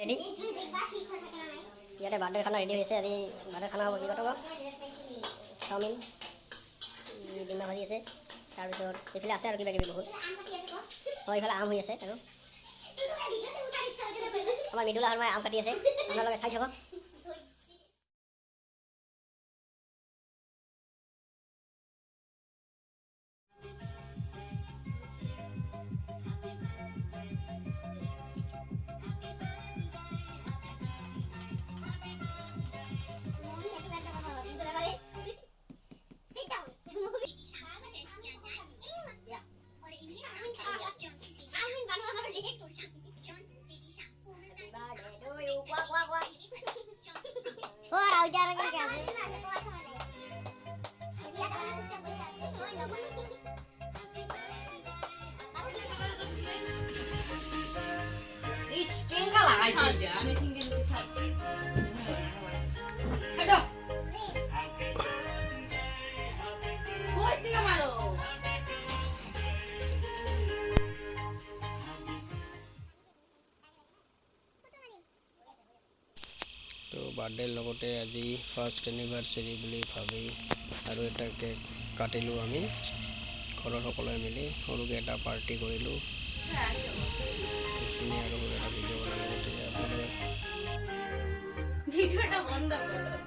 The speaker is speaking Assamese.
ৰেডি ইয়াতে বাৰ্থডে খানা ৰেডি হৈছে। আজি বাৰ্থডে খানা হ'ব কি কথা চাওমিন ডিমা ভাজি আছে, তাৰপিছত এইফালে আছে আৰু কিবা কিবি বহুত। অঁ এইফালে আম হৈ আছে আৰু আমাৰ মৃদুলা শৰ্মাই আম কাটি আছে, আপোনালোকে চাই থাকক। তো বাৰ্থডেৰ লগতে আজি ফাৰ্ষ্ট এনিভাৰ্চেৰী বুলি ভাবি আৰু এটা কেক কাটিলোঁ আমি ঘৰৰ সকলোৱে মিলি, সৰুকৈ এটা পাৰ্টি কৰিলোঁ। এইখিনি আৰু এটা ভিডিঅ' বনালোঁ, গতিকে আপোনালোকে ভিডিঅ'টা বন্ধ কৰক।